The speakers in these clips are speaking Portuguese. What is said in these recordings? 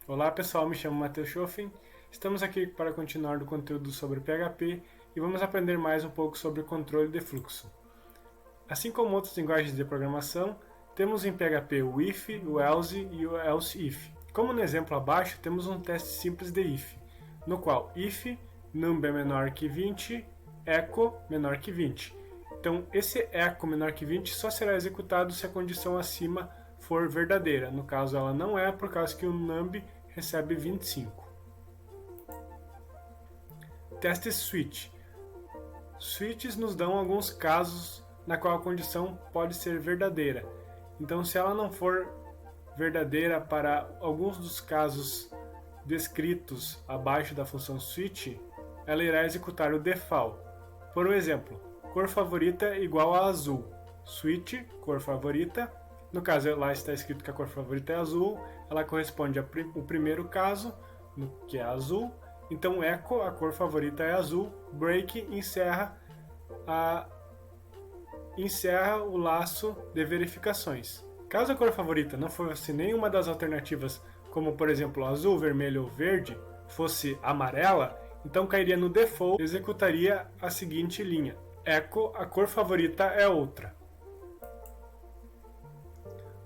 Olá pessoal, me chamo Matheus Schoffen, estamos aqui para continuar o conteúdo sobre PHP e vamos aprender mais um pouco sobre controle de fluxo. Assim como outras linguagens de programação, temos em PHP o if, o else e o else if. Como no exemplo abaixo, temos um teste simples de if, no qual if num é menor que 20, echo menor que 20. Então esse echo menor que 20 só será executado se a condição acima for verdadeira. No caso ela não é, por causa que o num recebe 25. Teste switch. Switches nos dão alguns casos na qual a condição pode ser verdadeira. Então, se ela não for verdadeira para alguns dos casos descritos abaixo da função switch, ela irá executar o default. Por exemplo, cor favorita igual a azul. Switch, cor favorita. No caso, lá está escrito que a cor favorita é azul, ela corresponde ao primeiro caso, que é azul. Então, echo, a cor favorita é azul. Break encerra o laço de verificações. Caso a cor favorita não fosse nenhuma das alternativas, como por exemplo azul, vermelho ou verde, fosse amarela, então cairia no default e executaria a seguinte linha: echo, a cor favorita é outra.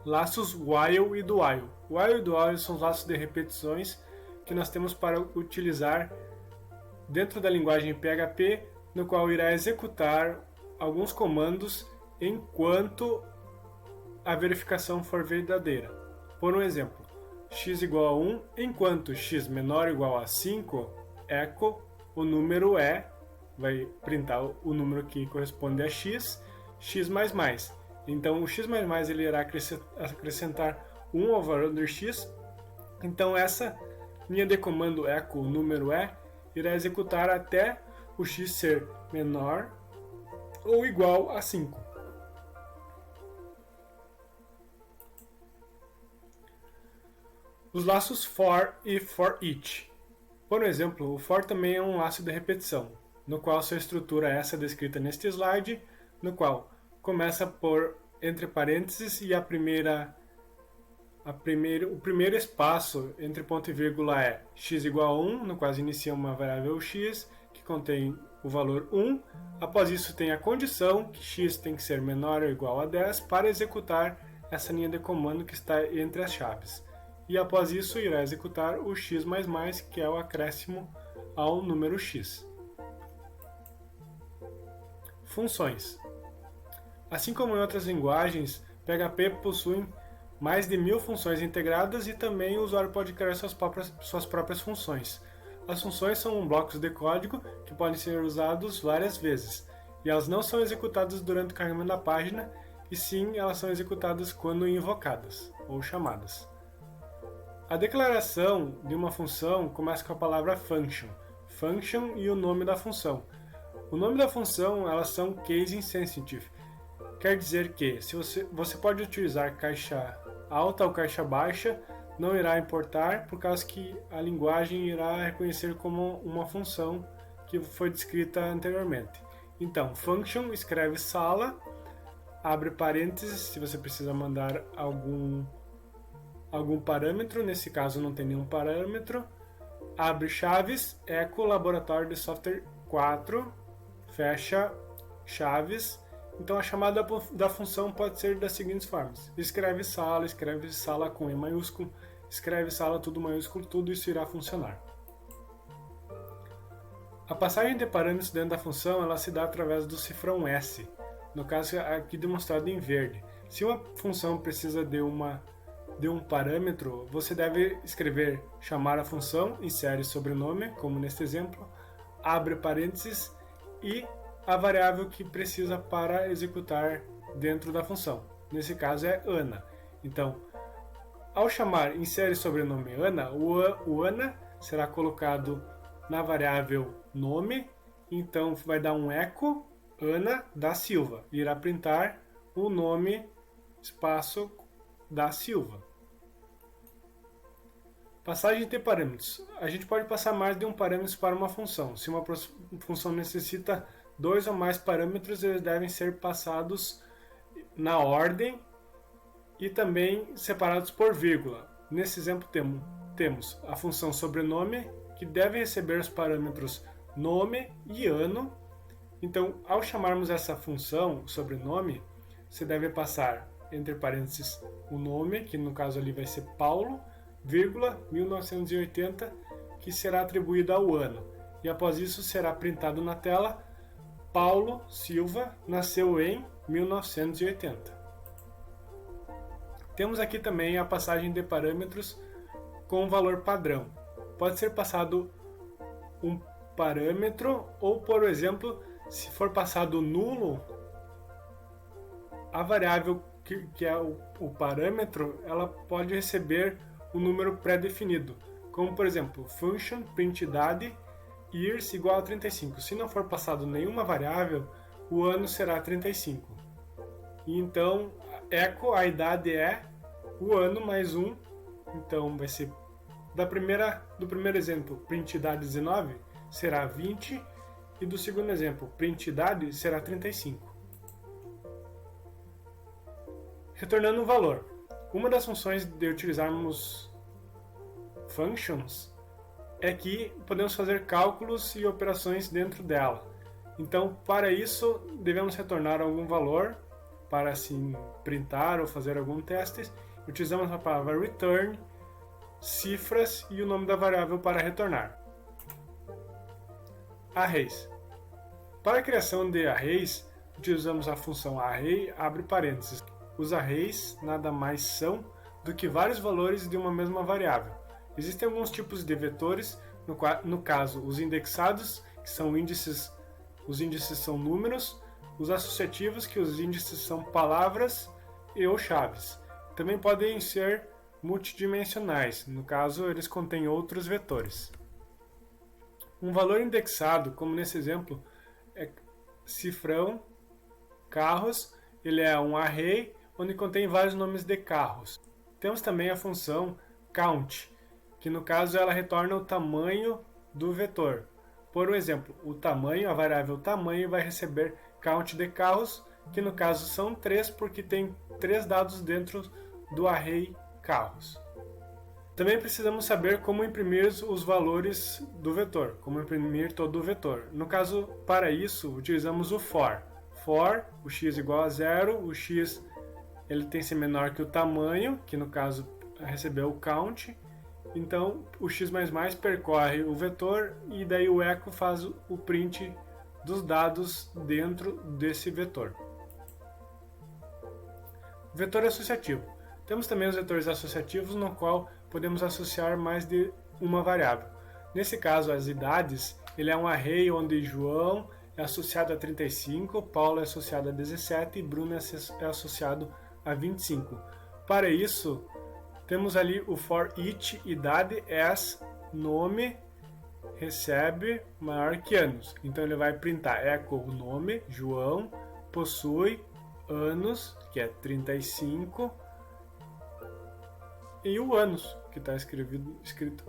Laços while e do while. While e do while são os laços de repetições que nós temos para utilizar dentro da linguagem PHP, no qual irá executar alguns comandos enquanto a verificação for verdadeira. Por um exemplo, x igual a 1, enquanto x menor ou igual a 5, echo, o número é, vai printar o número que corresponde a x, x++. Então o x++ ele irá acrescentar 1 ao valor do x, então essa linha de comando echo, o número é, irá executar até o x ser menor ou igual a 5. Os laços for e for each. Por exemplo, o for também é um laço de repetição, no qual sua estrutura é essa descrita neste slide, no qual começa por entre parênteses e o primeiro espaço entre ponto e vírgula é x igual a 1, no qual inicia uma variável x que contém o valor 1. Após isso tem a condição que x tem que ser menor ou igual a 10 para executar essa linha de comando que está entre as chaves. E após isso irá executar o x++, que é o acréscimo ao número x. Funções. Assim como em outras linguagens, PHP possui mais de 1000 funções integradas e também o usuário pode criar suas próprias funções. As funções são blocos de código que podem ser usados várias vezes, e elas não são executadas durante o carregamento da página, e sim elas são executadas quando invocadas ou chamadas. A declaração de uma função começa com a palavra function e o nome da função. O nome da função elas são case insensitive. Quer dizer que se você pode utilizar caixa alta ou caixa baixa, não irá importar, por causa que a linguagem irá reconhecer como uma função que foi descrita anteriormente. Então, function escreve sala, abre parênteses se você precisa mandar algum parâmetro, nesse caso não tem nenhum parâmetro, abre chaves, echo laboratório de software 4, fecha chaves. Então a chamada da função pode ser das seguintes formas: escreve sala com E maiúsculo, escreve sala tudo maiúsculo, tudo isso irá funcionar. A passagem de parâmetros dentro da função ela se dá através do cifrão S, no caso aqui demonstrado em verde. Se uma função precisa de um parâmetro, você deve escrever chamar a função, insere sobrenome, como neste exemplo, abre parênteses e a variável que precisa para executar dentro da função. Nesse caso é Ana. Então, ao chamar insere sobrenome Ana, o Ana será colocado na variável nome, então vai dar um echo Ana da Silva, e irá printar o nome espaço da Silva. Passagem de parâmetros. A gente pode passar mais de um parâmetro para uma função. Se uma função necessita 2 ou mais parâmetros, eles devem ser passados na ordem e também separados por vírgula. Nesse exemplo temos a função sobrenome, que deve receber os parâmetros nome e ano. Então, ao chamarmos essa função sobrenome, você deve passar entre parênteses o nome, que no caso ali vai ser Paulo, vírgula, 1980, que será atribuído ao ano. E após isso será printado na tela: Paulo Silva nasceu em 1980. Temos aqui também a passagem de parâmetros com valor padrão. Pode ser passado um parâmetro ou, por exemplo, se for passado nulo, a variável que é o parâmetro, ela pode receber um número pré-definido, como por exemplo, function printIdade years igual a 35. Se não for passado nenhuma variável, o ano será 35. E então, echo, a idade é o ano mais 1. Então vai ser do primeiro exemplo, printIdade 19 será 20, e do segundo exemplo, printIdade será 35. Retornando um valor. Uma das funções de utilizarmos functions é que podemos fazer cálculos e operações dentro dela. Então, para isso, devemos retornar algum valor para assim printar ou fazer algum teste. Utilizamos a palavra return, cifras e o nome da variável para retornar. Arrays. Para a criação de arrays, utilizamos a função array, abre parênteses. Os arrays nada mais são do que vários valores de uma mesma variável. Existem alguns tipos de vetores, no caso, os indexados, que são índices, os índices são números, os associativos, que os índices são palavras e ou chaves. Também podem ser multidimensionais, no caso, eles contêm outros vetores. Um valor indexado, como nesse exemplo, é cifrão, carros, ele é um array onde contém vários nomes de carros. Temos também a função count, que no caso ela retorna o tamanho do vetor. Por exemplo, o tamanho, a variável tamanho vai receber count de carros, que no caso são 3 porque tem 3 dados dentro do array carros. Também precisamos saber como imprimir os valores do vetor, como imprimir todo o vetor. No caso, para isso, utilizamos o for. For, o x igual a 0, o x ele tem que ser menor que o tamanho, que no caso recebeu o count. Então, o x++ percorre o vetor e daí o echo faz o print dos dados dentro desse vetor. Vetor associativo. Temos também os vetores associativos, no qual podemos associar mais de uma variável. Nesse caso, as idades, ele é um array onde João é associado a 35, Paulo é associado a 17 e Bruno é associado a 25. Para isso, temos ali o for each idade as nome recebe maior que anos. Então ele vai printar echo o nome, João, possui anos, que é 35, e o anos, que está escrito.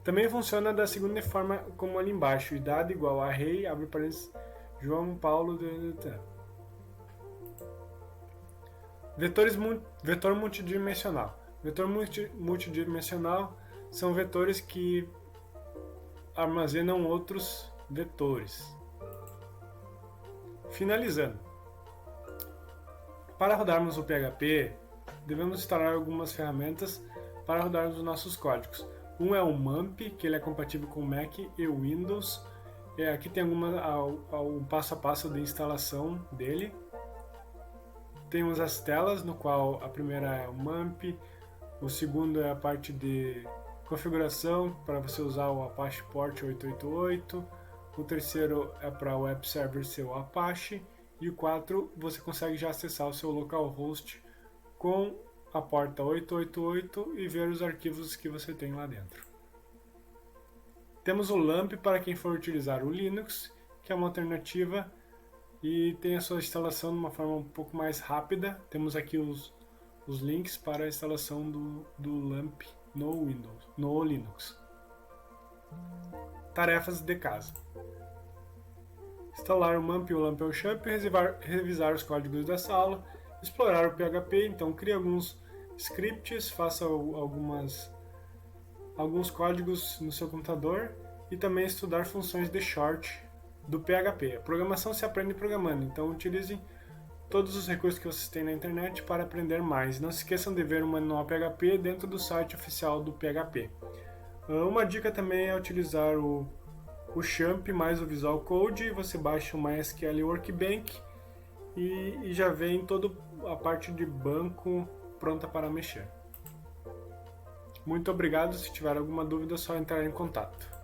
Também funciona da seguinte forma como ali embaixo, idade igual a array, abre parênteses, João, Paulo, Vetor multidimensional. Vetor multidimensional são vetores que armazenam outros vetores. Finalizando. Para rodarmos o PHP, devemos instalar algumas ferramentas para rodarmos os nossos códigos. Um é o MAMP, que ele é compatível com Mac e Windows. Aqui tem um passo a passo de instalação dele. Temos as telas, no qual a primeira é o MAMP, o segundo é a parte de configuração para você usar o Apache Port 888, o terceiro é para o Web Server ser o Apache, e o 4 você consegue já acessar o seu localhost com a porta 888 e ver os arquivos que você tem lá dentro. Temos o LAMP para quem for utilizar o Linux, que é uma alternativa e tem a sua instalação de uma forma um pouco mais rápida. Temos aqui os links para a instalação do LAMP no Linux. Tarefas de casa. Instalar o MAMP e o LAMP Shop, revisar os códigos dessa aula, explorar o PHP, então crie alguns scripts, faça algumas alguns códigos no seu computador e também estudar funções de short do PHP. A programação se aprende programando, então utilize todos os recursos que vocês têm na internet para aprender mais. Não se esqueçam de ver o manual PHP dentro do site oficial do PHP. Uma dica também é utilizar o XAMPP mais o Visual Code. Você baixa o MySQL Workbench e já vem toda a parte de banco pronta para mexer. Muito obrigado. Se tiver alguma dúvida, é só entrar em contato.